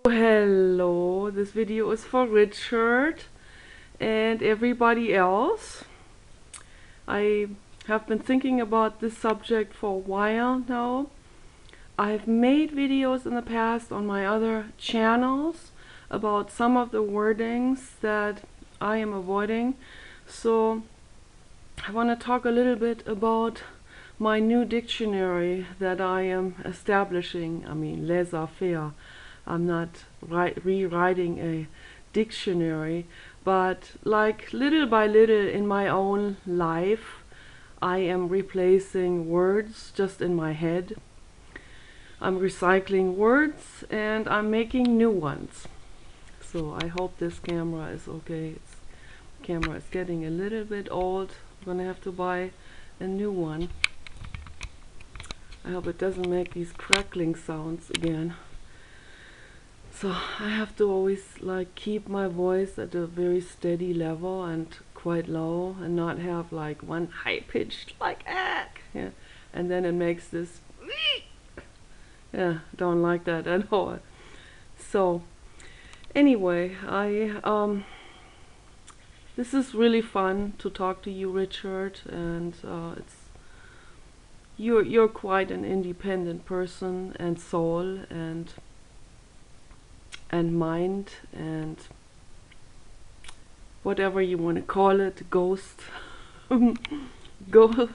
Hello, this video is for Richard and everybody else. I have been thinking about this subject for a while now. I've made videos in the past on my other channels about some of the wordings that I am avoiding. So I want to talk a little bit about my new dictionary that I am establishing. I mean, laissez-faire. I'm not rewriting a dictionary, but like little by little in my own life, I am replacing words just in my head. I'm recycling words and I'm making new ones. So I hope this camera is okay. Camera is getting a little bit old. I'm gonna have to buy a new one. I hope it doesn't make these crackling sounds again. So I have to always like keep my voice at a very steady level and quite low, and not have like one high pitched like yeah, and then it makes this yeah, don't like that at all. So anyway, this is really fun to talk to you, Richard, and you're quite an independent person and soul and mind and whatever you want to call it, ghost. Go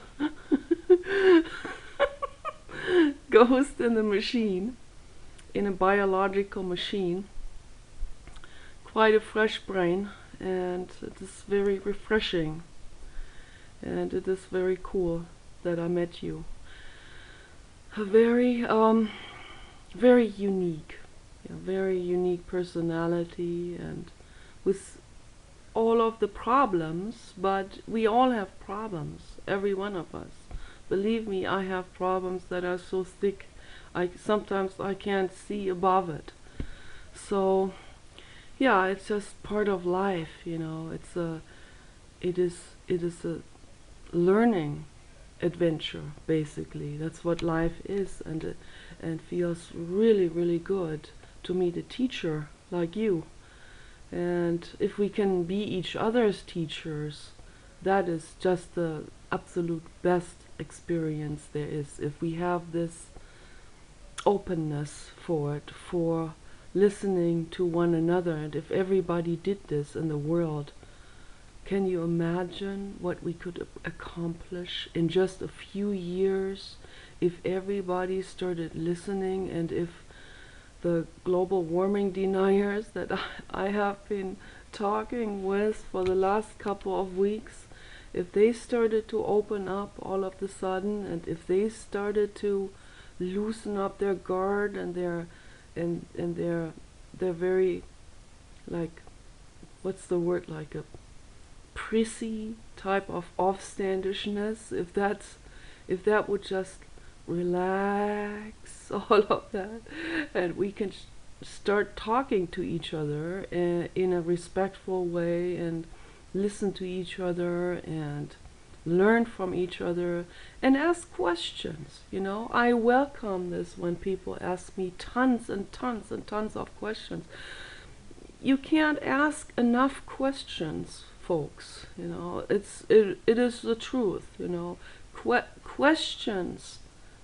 ghost in the machine, in a biological machine. Quite a fresh brain, and it is very refreshing, and it is very cool that I met you. A very very unique, very unique personality, and with all of the problems, but we all have problems, every one of us. Believe me, I have problems that are so thick sometimes I can't see above it. So yeah, it's just part of life, it is a learning adventure, basically. That's what life is, and feels really, really good to meet a teacher like you. And if we can be each other's teachers, that is just the absolute best experience there is. If we have this openness for it, for listening to one another, and if everybody did this in the world, can you imagine what we could accomplish in just a few years if everybody started listening, and if the global warming deniers that I have been talking with for the last couple of weeks, if they started to open up all of a sudden, and if they started to loosen up their guard and their very, like, what's the word, like a prissy type of offstandishness, if that would just relax all of that, and we can start talking to each other in a respectful way, and listen to each other and learn from each other and ask questions. I welcome this when people ask me tons and tons and tons of questions. You can't ask enough questions, folks. It is the truth. Questions,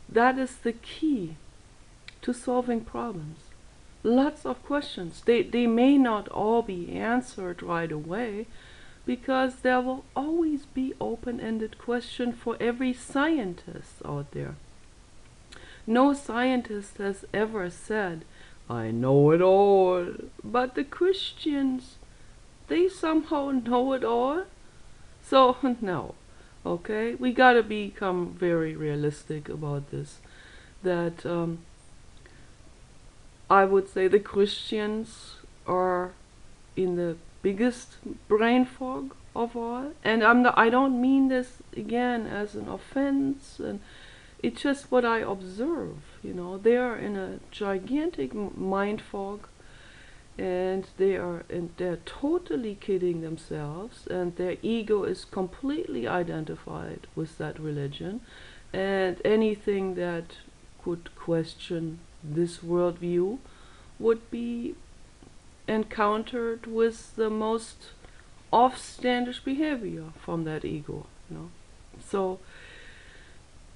that is the key to solving problems. Lots of questions. They may not all be answered right away, because there will always be open-ended question for every scientist out there. No scientist has ever said, I know it all. But the Christians, they somehow know it all. So no, okay, we gotta become very realistic about this. That I would say the Christians are in the biggest brain fog of all, and I don't mean this again as an offense, and it's just what I observe. They are in a gigantic mind fog, and they're totally kidding themselves, and their ego is completely identified with that religion, and anything that could question this worldview would be encountered with the most offstandish behavior from that ego, you know. So,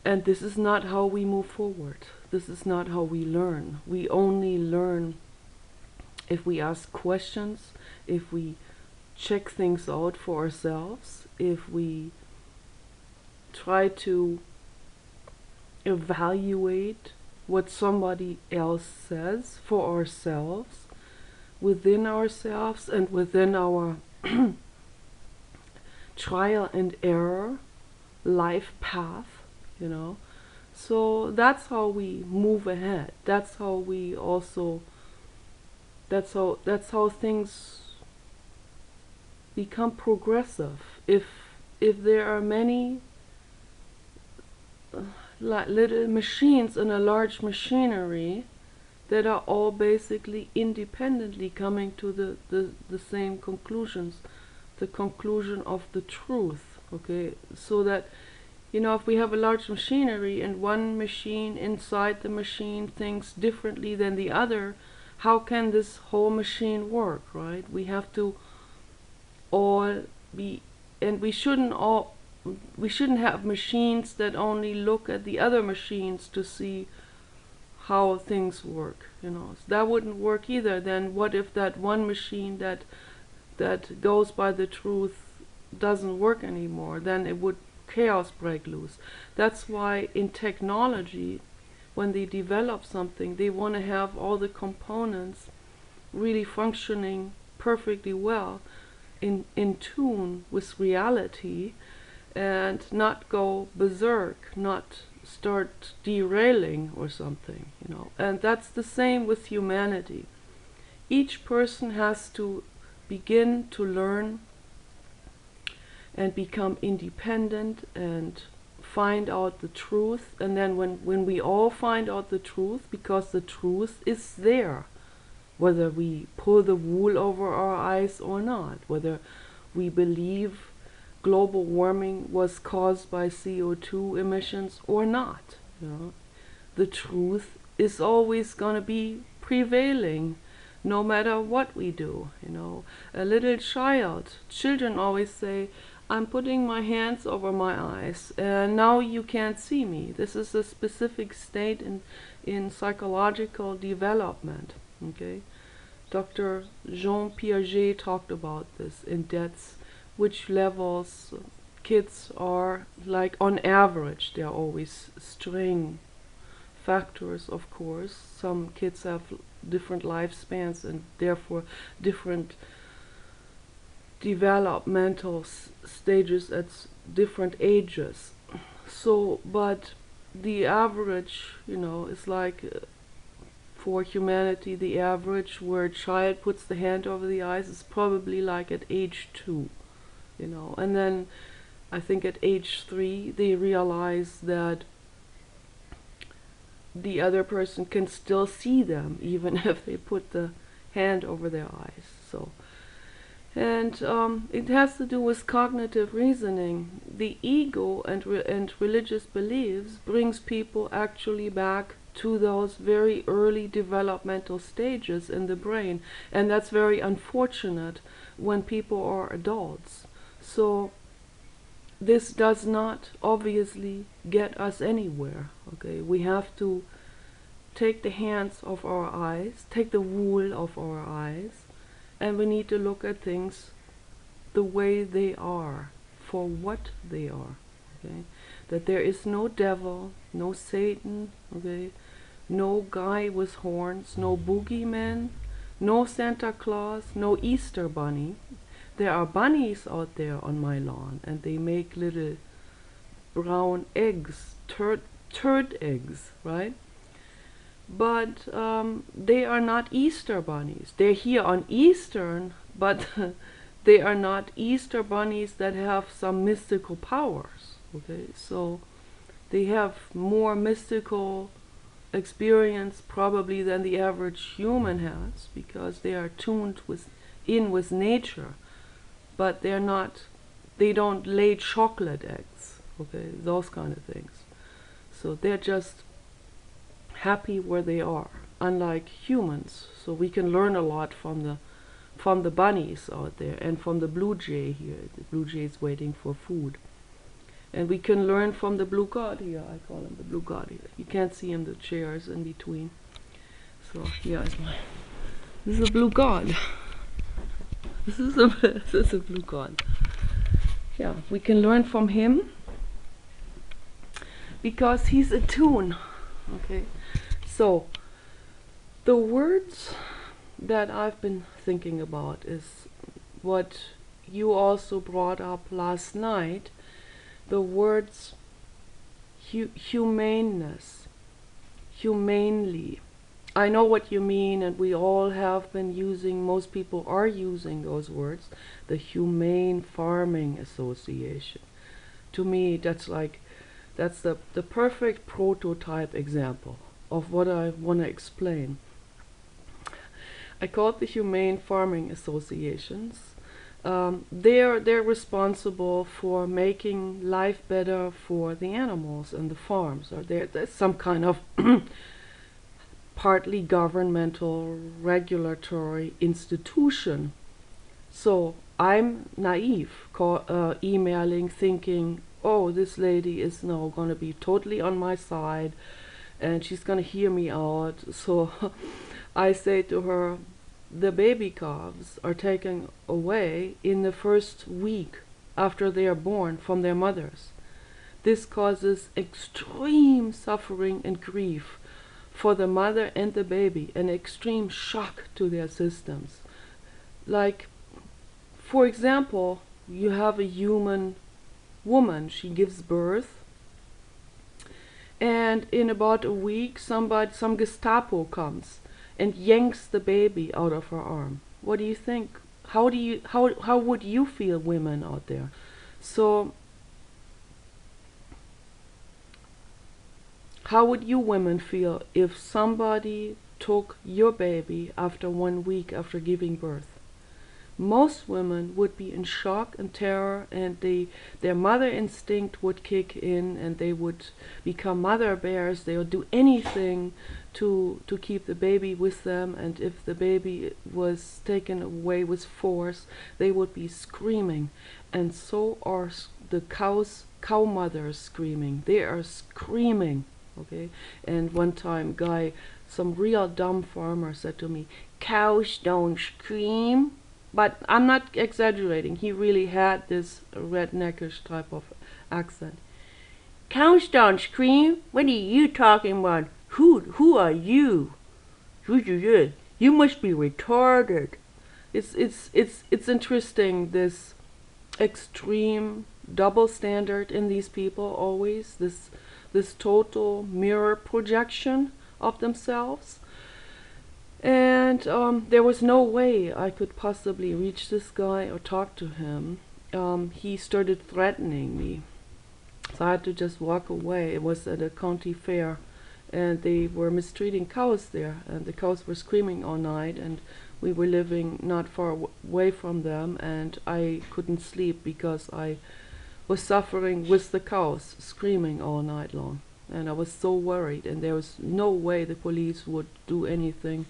and this is not how we move forward. This is not how we learn. We only learn if we ask questions, if we check things out for ourselves, if we try to evaluate what somebody else says for ourselves, within ourselves and within our trial and error life path, you know. So that's how we move ahead. That's how we also, that's how things become progressive. If there are many little machines in a large machinery that are all basically independently coming to the same conclusions, the conclusion of the truth, okay? So that, you know, if we have a large machinery and one machine inside the machine thinks differently than the other, how can this whole machine work, right? We have to all be, and we shouldn't have machines that only look at the other machines to see how things work, you know. So that wouldn't work either. Then what if that one machine that goes by the truth doesn't work anymore? Then it would chaos break loose. That's why in technology, when they develop something, they want to have all the components really functioning perfectly well, in tune with reality, and not go berserk, not start derailing or something, you know. And that's the same with humanity. Each person has to begin to learn and become independent and find out the truth. And then when we all find out the truth, because the truth is there, whether we pull the wool over our eyes or not, whether we believe global warming was caused by CO2 emissions or not, you know, the truth is always going to be prevailing, no matter what we do, you know. A little children always say, I'm putting my hands over my eyes, and now you can't see me. This is a specific state in psychological development, okay. Dr. Jean Piaget talked about this in depth, which levels kids are, like on average. There are always string factors, of course. Some kids have different lifespans and therefore different developmental stages at different ages. So, but the average, you know, is like, for humanity, the average where a child puts the hand over the eyes is probably like at age 2, you know. And then I think at age 3 they realize that the other person can still see them even if they put the hand over their eyes. So, and it has to do with cognitive reasoning. The ego and religious beliefs brings people actually back to those very early developmental stages in the brain, and that's very unfortunate when people are adults. So this does not obviously get us anywhere, okay. We have to take the hands off our eyes, take the wool off our eyes, and we need to look at things the way they are, for what they are, okay. That there is no devil, no Satan, okay, no guy with horns, no boogeyman, no Santa Claus, no Easter bunny. There are bunnies out there on my lawn, and they make little brown eggs, turd eggs, right? But they are not Easter bunnies. They're here on Eastern, but they are not Easter bunnies that have some mystical powers, okay? So they have more mystical experience probably than the average human has, because they are tuned with nature, but they don't lay chocolate eggs, okay, those kind of things. So they're just happy where they are. unlike humans. So we can learn a lot from the bunnies out there and from the blue jay here. The blue jay is waiting for food. And we can learn from the blue god here. I call him the blue god here. You can't see him, the chairs in between. So here is this is a blue god. This is a blue god. Yeah, we can learn from him because he's attuned. Okay, so the words that I've been thinking about is what you also brought up last night. The words humaneness, humanely. I know what you mean, and we all have been using, most people are using those words. The Humane Farming Association. To me, that's the perfect prototype example of what I want to explain. I call it the Humane Farming Associations. They're responsible for making life better for the animals and the farms. Or there's some kind of partly governmental regulatory institution. So I'm naive, emailing, thinking, oh, this lady is now going to be totally on my side and she's going to hear me out. So I say to her, the baby calves are taken away in the first week after they are born from their mothers. This causes extreme suffering and grief for the mother and the baby, an extreme shock to their systems. Like, for example, you have a human woman, she gives birth, and in about a week some Gestapo comes and yanks the baby out of her arm. What do you think? How would you feel, women out there? So how would you women feel if somebody took your baby after 1 week after giving birth? Most women would be in shock and terror, and their mother instinct would kick in, and they would become mother bears. They would do anything to keep the baby with them, and if the baby was taken away with force, they would be screaming. And so are the cow mothers screaming. They are screaming. Okay, and one time, some real dumb farmer said to me, "Cows don't scream." But I'm not exaggerating. He really had this redneckish type of accent. "Cows don't scream? What are you talking about? Who are you? You must be retarded." It's interesting, this extreme double standard in these people always. This total mirror projection of themselves. And there was no way I could possibly reach this guy or talk to him. He started threatening me. So I had to just walk away. It was at a county fair, and they were mistreating cows there. And the cows were screaming all night, and we were living not far away from them, and I couldn't sleep because I was suffering with the cows screaming all night long. And I was so worried, and there was no way the police would do anything,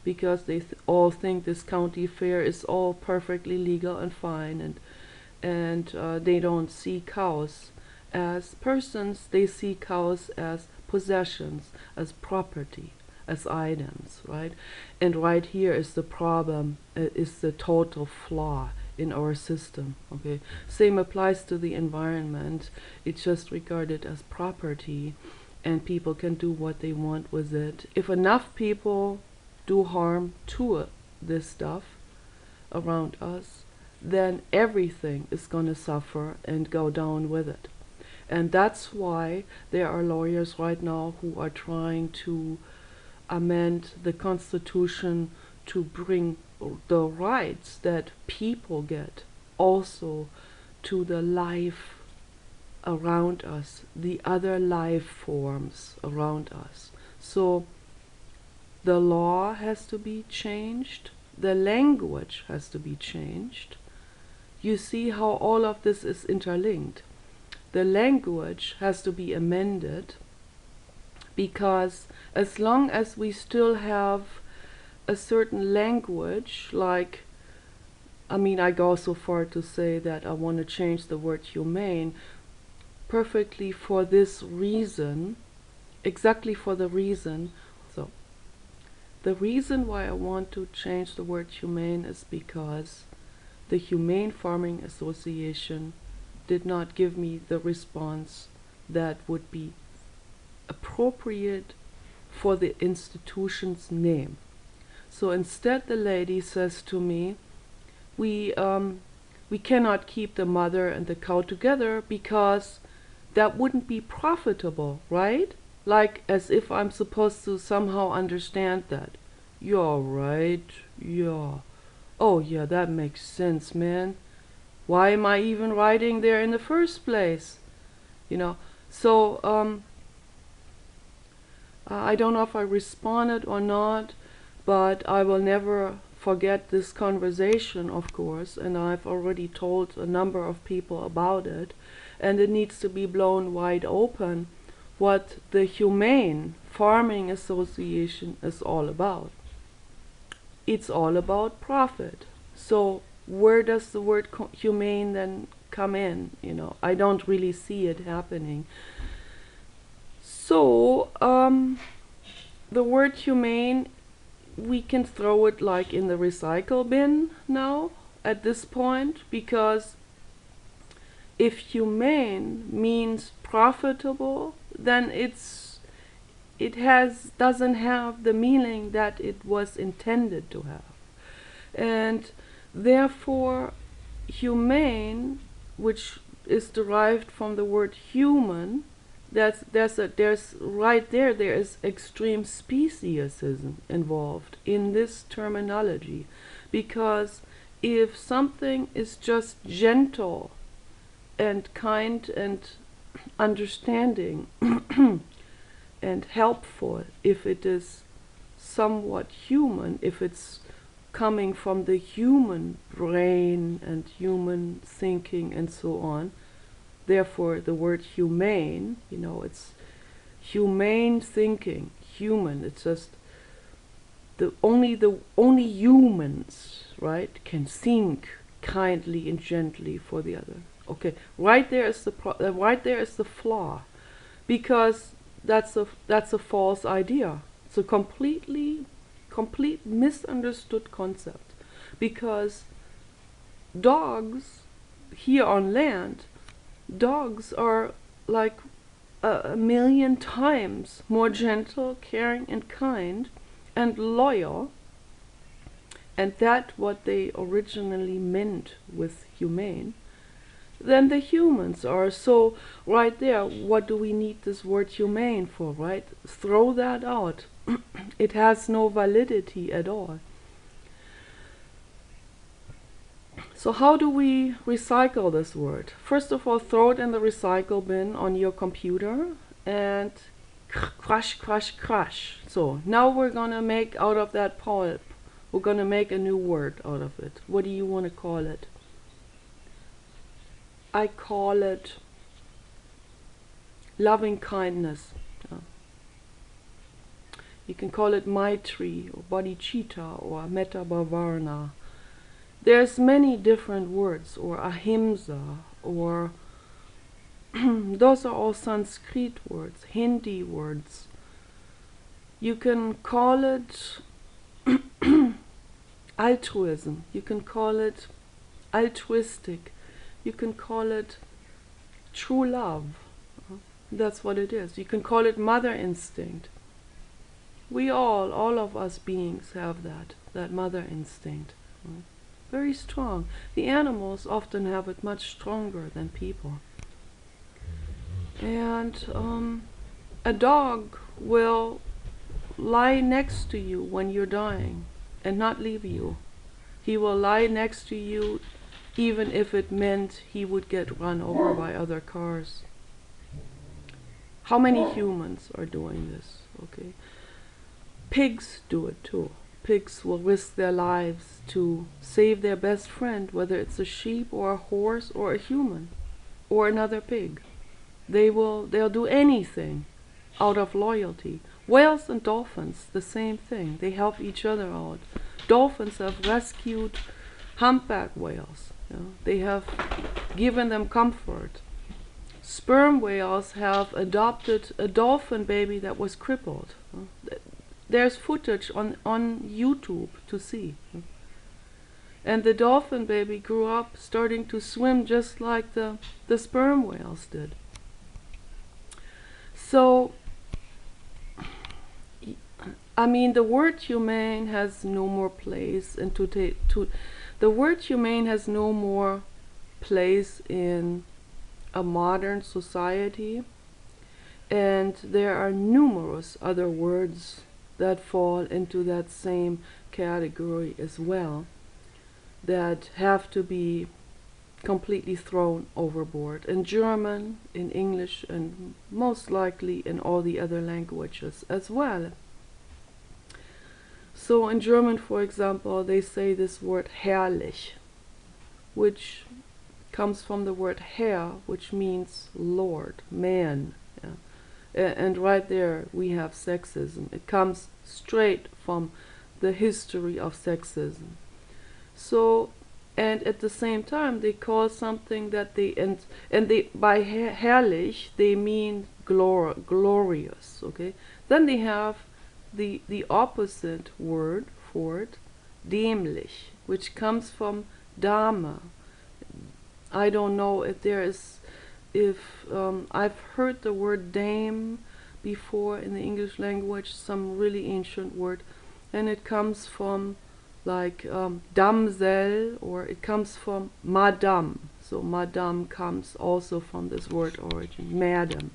because they all think this county fair is all perfectly legal and fine, and they don't see cows as persons. They see cows as possessions, as property, as items, right? And right here is the problem, is the total flaw in our system. Okay, same applies to the environment. It's just regarded as property, and people can do what they want with it. If enough people do harm to this stuff around us, then everything is going to suffer and go down with it. And that's why there are lawyers right now who are trying to amend the Constitution to bring the rights that people get also to the life around us, the other life forms around us. So the law has to be changed, the language has to be changed. You see how all of this is interlinked. The language has to be amended because as long as we still have a certain language, like, I mean, I go so far to say that I want to change the word humane perfectly for this reason, exactly for the reason. So, the reason why I want to change the word humane is because the Humane Farming Association did not give me the response that would be appropriate for the institution's name. So instead the lady says to me, we cannot keep the mother and the cow together because that wouldn't be profitable, right? Like as if I'm supposed to somehow understand that. You're right, yeah. Oh yeah, that makes sense, man. Why am I even writing there in the first place? You know, so I don't know if I responded or not, but I will never forget this conversation, of course, and I've already told a number of people about it, and it needs to be blown wide open what the Humane Farming Association is all about. It's all about profit. So where does the word humane then come in? You know, I don't really see it happening. So the word humane, we can throw it like in the recycle bin now at this point, because if humane means profitable, then doesn't have the meaning that it was intended to have. And therefore humane, which is derived from the word human, there's right there is extreme speciesism involved in this terminology, because if something is just gentle and kind and understanding and helpful, if it is somewhat human, if it's coming from the human brain and human thinking and so on, therefore the word humane, you know, it's humane thinking, human, it's just only humans, right, can think kindly and gently for the other. Okay, right there is the flaw, because that's a false idea. It's a complete misunderstood concept, because dogs here on land, dogs are like a million times more gentle, caring and kind and loyal, and that's what they originally meant with humane, than the humans are. So right there, what do we need this word humane for, right? Throw that out. It has no validity at all. So how do we recycle this word? First of all, throw it in the recycle bin on your computer and crush, crush, crush. So now we're gonna make out of that pulp, we're gonna make a new word out of it. What do you want to call it? I call it loving kindness. You can call it Maitri or Bodhicitta or Metta Bhavarana. There's many different words, or Ahimsa, or those are all Sanskrit words, Hindi words. You can call it altruism, you can call it altruistic, you can call it true love. That's what it is. You can call it mother instinct. We all of us beings have that mother instinct. Very strong. The animals often have it much stronger than people. And a dog will lie next to you when you're dying and not leave you. He will lie next to you even if it meant he would get run over by other cars. How many humans are doing this? Okay. Pigs do it too. Pigs will risk their lives to save their best friend, whether it's a sheep or a horse or a human or another pig. They'll do anything out of loyalty. Whales and dolphins, the same thing. They help each other out. Dolphins have rescued humpback whales. You know, they have given them comfort. Sperm whales have adopted a dolphin baby that was crippled. There's footage on YouTube to see. And the dolphin baby grew up starting to swim just like the sperm whales did. So, I mean, the word humane has no more place, and the word humane has no more place in a modern society, and there are numerous other words that fall into that same category as well, that have to be completely thrown overboard, in German, in English, and most likely in all the other languages as well. So in German, for example, they say this word herrlich, which comes from the word Herr, which means Lord, man. Yeah. And right there we have sexism. It comes straight from the history of sexism. So, and at the same time they call something that they, and they, by herrlich they mean glorious, okay? Then they have the opposite word for it, dämlich, which comes from Dame. I don't know if there is, I've heard the word dame before in the English language, some really ancient word, and it comes from like damsel, or it comes from madame. So madame comes also from this word origin, madam.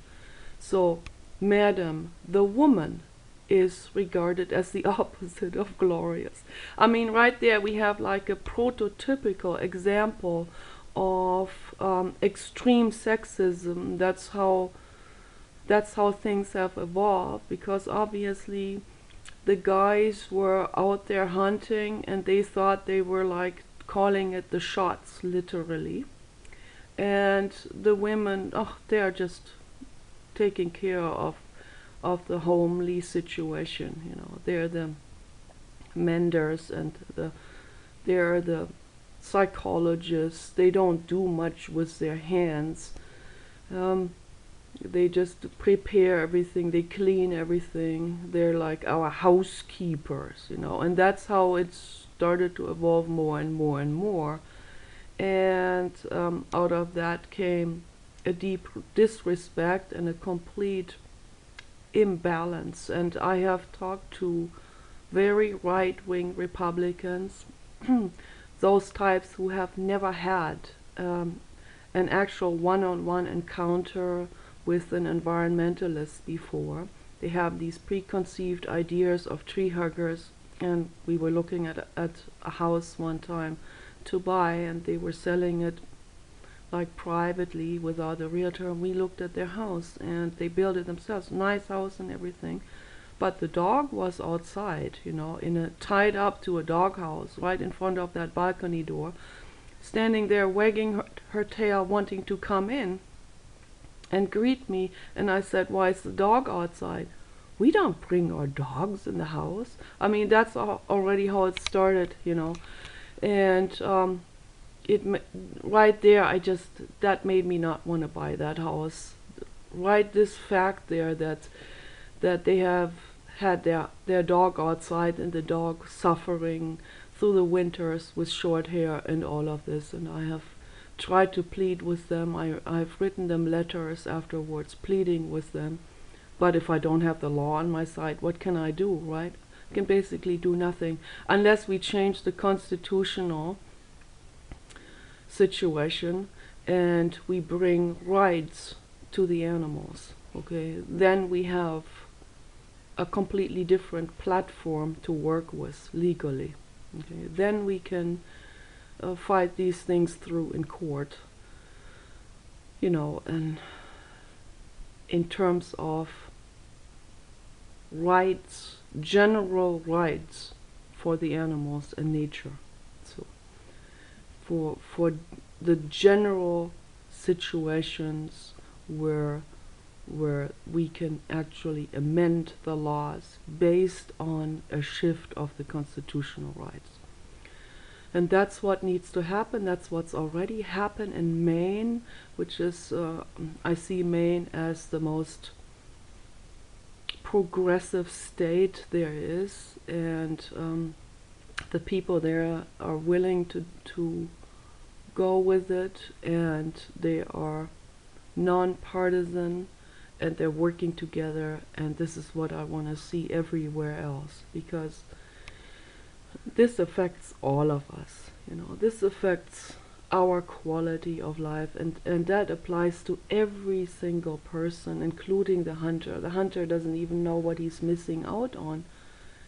So madam, the woman, is regarded as the opposite of glorious. I mean, right there we have like a prototypical example of extreme sexism. That's how things have evolved, because obviously the guys were out there hunting and they thought they were like calling it the shots, literally, and the women, oh, they are just taking care of the homely situation, you know. They're the menders and they're the psychologists. They don't do much with their hands. They just prepare everything, they clean everything. They're like our housekeepers, you know. And that's how it started to evolve more and more and more. And out of that came a deep disrespect and a complete imbalance. And I have talked to very right-wing Republicans, those types who have never had an actual one-on-one encounter with an environmentalist before. They have these preconceived ideas of tree huggers, and we were looking at a house one time to buy, and they were selling it like privately without a realtor, and we looked at their house, and they built it themselves, nice house and everything, but the dog was outside, you know, tied up to a dog house right in front of that balcony door, standing there wagging her tail, wanting to come in and greet me. And I said, why is the dog outside? We don't bring our dogs in the house. I mean, that's already how it started, you know. And right there, that made me not want to buy that house. Right, this fact there that they have had their dog outside, and the dog suffering through the winters with short hair and all of this. And I have tried to plead with them. I've written them letters afterwards pleading with them. But if I don't have the law on my side, what can I do, right? I can basically do nothing unless we change the constitutional situation and we bring rights to the animals. Okay, then we have a completely different platform to work with legally. Okay, then we can fight these things through in court, you know, and in terms of rights, general rights for the animals and nature. So for the general situations where where we can actually amend the laws based on a shift of the constitutional rights. And that's what needs to happen. That's what's already happened in Maine, which is, I see Maine as the most progressive state there is, and the people there are willing to go with it, and they are non-partisan, and they're working together, and this is what I want to see everywhere else, because this affects all of us, this affects our quality of life, and that applies to every single person, including the hunter. The hunter doesn't even know what he's missing out on.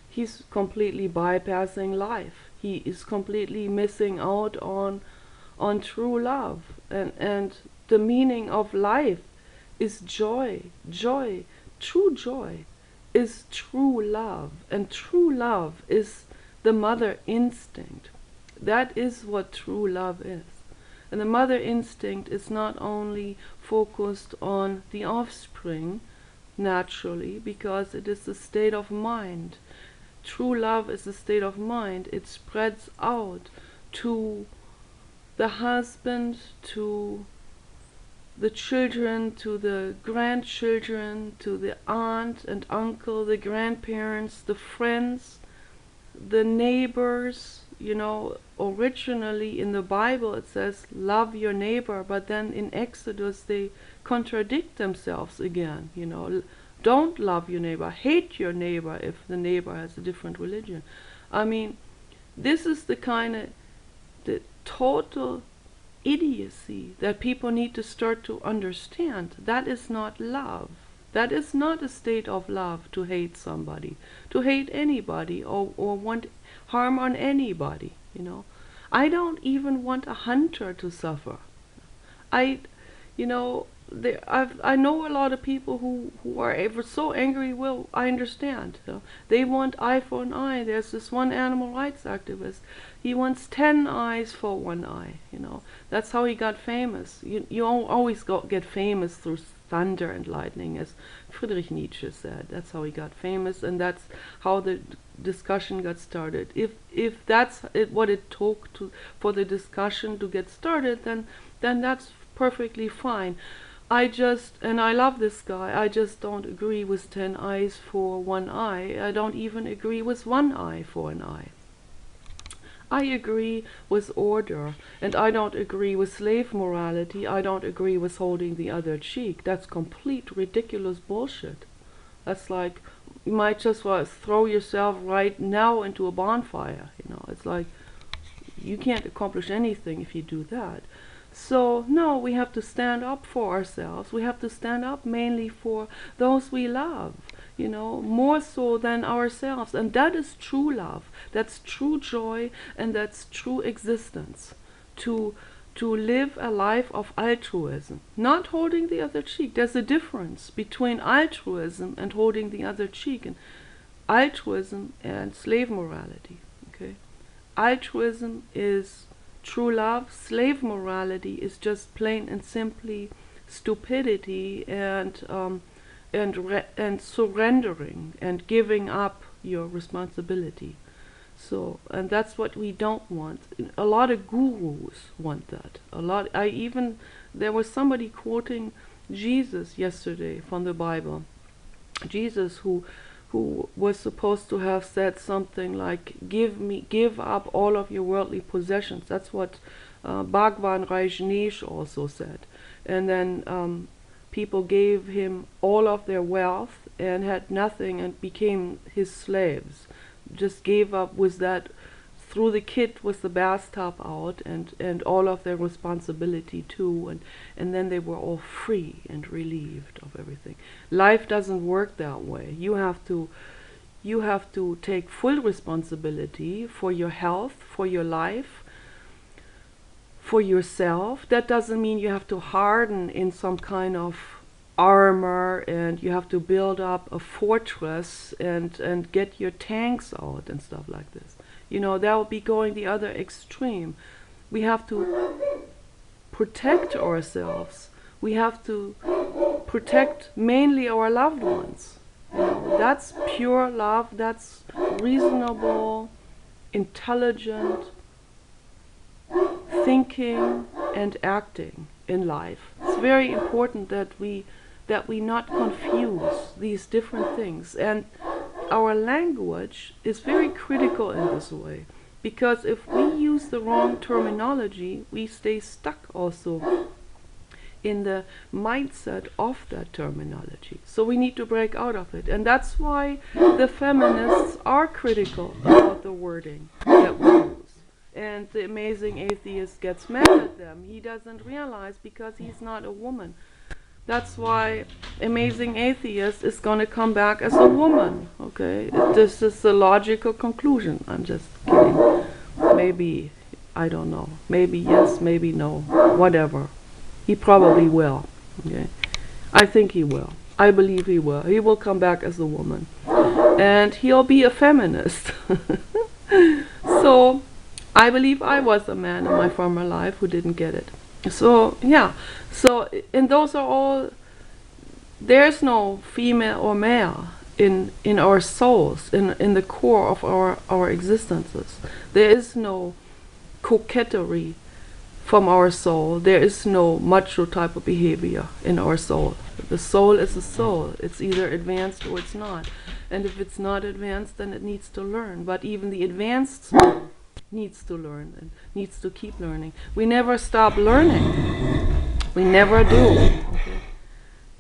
He's completely bypassing life. He is completely missing out on true love, and the meaning of life is joy. True joy is true love, and true love is the mother instinct. That is what true love is. And the mother instinct is not only focused on the offspring naturally, because it is a state of mind. True love is a state of mind. It spreads out to the husband, to the children, to the grandchildren, to the aunt and uncle, the grandparents, the friends, the neighbors. Originally in the Bible it says love your neighbor, but then in Exodus they contradict themselves again. Don't love your neighbor, hate your neighbor if the neighbor has a different religion. I mean, this is the total idiocy that people need to start to understand. That is not love. That is not a state of love, to hate somebody, to hate anybody, or want harm on anybody. I don't even want a hunter to suffer. I know a lot of people who are ever so angry. Well, I understand. They want eye for an eye. There's this one animal rights activist. He wants 10 eyes for one eye. That's how he got famous. You always get famous through thunder and lightning, as Friedrich Nietzsche said. That's how he got famous, and that's how the discussion got started. If that's what it took for the discussion to get started, then that's perfectly fine. I love this guy. I just don't agree with 10 eyes for one eye. I don't even agree with one eye for an eye. I agree with order, and I don't agree with slave morality. I don't agree with holding the other cheek. That's complete ridiculous bullshit. That's like, you might just throw yourself right now into a bonfire. It's like, you can't accomplish anything if you do that. So no, we have to stand up for ourselves. We have to stand up mainly for those we love, more so than ourselves. And that is true love. That's true joy, and that's true existence. To live a life of altruism, not holding the other cheek. There's a difference between altruism and holding the other cheek, and altruism and slave morality. Okay, altruism is true love. Slave morality is just plain and simply stupidity and surrendering and giving up your responsibility. So, and that's what we don't want. A lot of gurus want that. There was somebody quoting Jesus yesterday from the Bible. Jesus, who was supposed to have said something like, give up all of your worldly possessions. That's what Bhagwan Rajneesh also said. And then people gave him all of their wealth and had nothing and became his slaves. Just gave up with that, threw the kid with the bathtub out and all of their responsibility too, and then they were all free and relieved of everything. Life doesn't work that way. You have to take full responsibility for your health, for your life, for yourself. That doesn't mean you have to harden in some kind of armor and you have to build up a fortress and get your tanks out and stuff like this. That would be going the other extreme. We have to protect ourselves. We have to protect mainly our loved ones. You know, that's pure love, that's reasonable, intelligent thinking and acting in life. It's very important that we not confuse these different things. And our language is very critical in this way, because if we use the wrong terminology, we stay stuck also in the mindset of that terminology. So we need to break out of it. And that's why the feminists are critical about the wording that we use. And the amazing atheist gets mad at them. He doesn't realize because he's not a woman. That's why amazing atheist is going to come back as a woman. Okay, this is the logical conclusion. I'm just kidding. Maybe, I don't know. Maybe yes, maybe no. Whatever. He probably will. Okay, I think he will. I believe he will. He will come back as a woman, and he'll be a feminist. So I believe I was a man in my former life who didn't get it. So yeah, so and those are all, there's no female or male in our souls, in the core of our existences. There is no coquetry from our soul. There is no macho type of behavior in our soul. The soul is a soul. It's either advanced or it's not. And if it's not advanced, then it needs to learn. But even the advanced soul needs to learn and needs to keep learning. We never stop learning. We never do. Okay.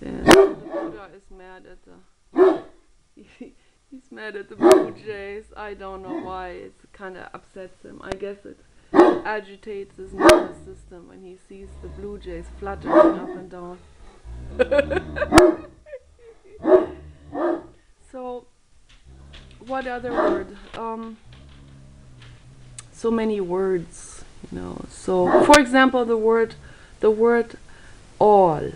And the Buddha is mad at the he's mad at the Blue Jays. I don't know why. It kind of upsets him. I guess it agitates his nervous system when he sees the Blue Jays fluttering up and down. So, what other word? So many words, you know. So, for example, the word all,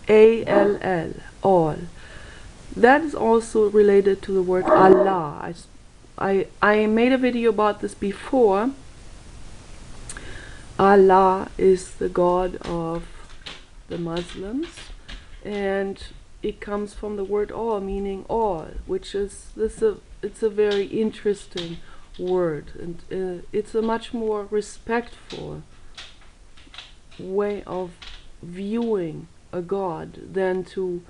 A-L-L, all. That is also related to the word Allah. I made a video about this before. Allah is the God of the Muslims, and it comes from the word all, meaning all, which is it's a very interesting word, and it's a much more respectful way of viewing a God than to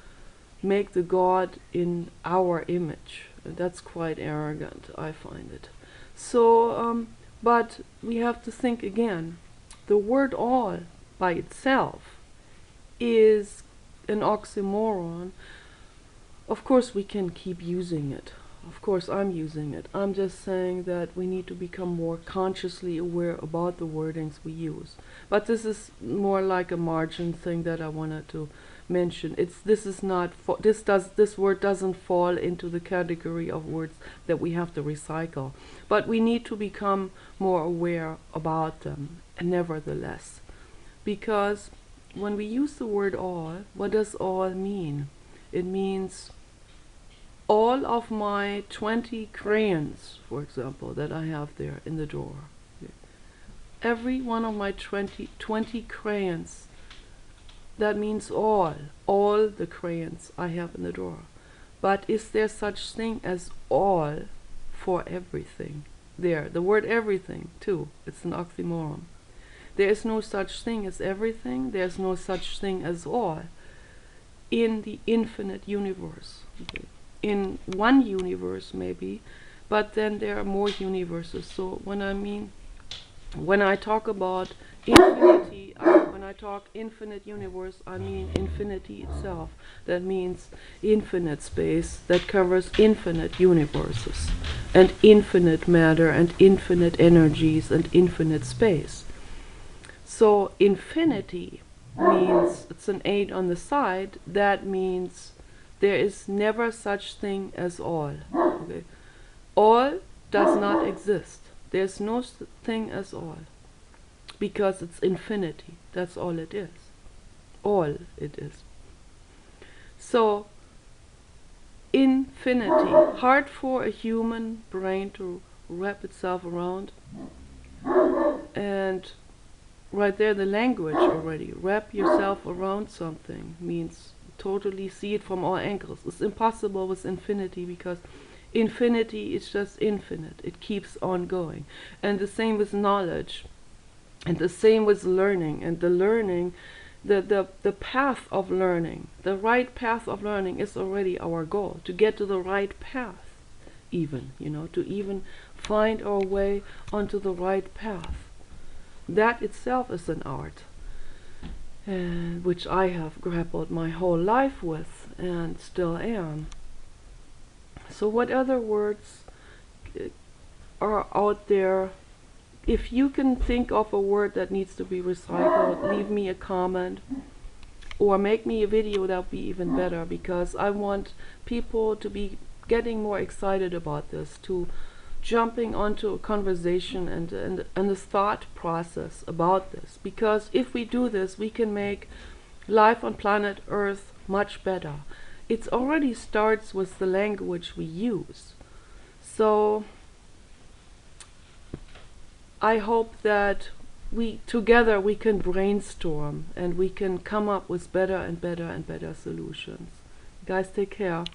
make the God in our image. That's quite arrogant, I find it. So, but we have to think again. The word all by itself is an oxymoron. Of course we can keep using it. Of course I'm using it. I'm just saying that we need to become more consciously aware about the wordings we use. But this is more like a margin thing that I wanted to mention. This word doesn't fall into the category of words that we have to recycle. But we need to become more aware about them, nevertheless. Because when we use the word all, what does all mean? It means all of my 20 crayons, for example, that I have there in the drawer. Every one of my 20 crayons, that means all the crayons I have in the drawer. But is there such thing as all for everything? There, the word everything too, it's an oxymoron. There is no such thing as everything, there's no such thing as all in the infinite universe. Okay. In one universe maybe, but then there are more universes. So when I talk about infinity, when I talk infinite universe, I mean infinity itself. That means infinite space that covers infinite universes and infinite matter and infinite energies and infinite space. So infinity means, it's an 8 on the side, that means there is never such thing as all. Okay. All does not exist. There's no thing as all, because it's infinity. That's all it is. All it is. So infinity, hard for a human brain to wrap itself around. And right there, the language already, wrap yourself around something, means totally see it from all angles. It's impossible with infinity, because infinity is just infinite. It keeps on going. And the same with knowledge. And the same with learning. And the learning, the path of learning, the right path of learning is already our goal. To get to the right path, even, to even find our way onto the right path. That itself is an art, which I have grappled my whole life with, and still am. So what other words are out there? If you can think of a word that needs to be recycled, leave me a comment or make me a video. That would be even better, because I want people to be getting more excited about this, to jumping onto a conversation and a thought process about this. Because if we do this, we can make life on planet Earth much better. It already starts with the language we use. So I hope that together we can brainstorm and we can come up with better and better and better solutions. Guys, take care.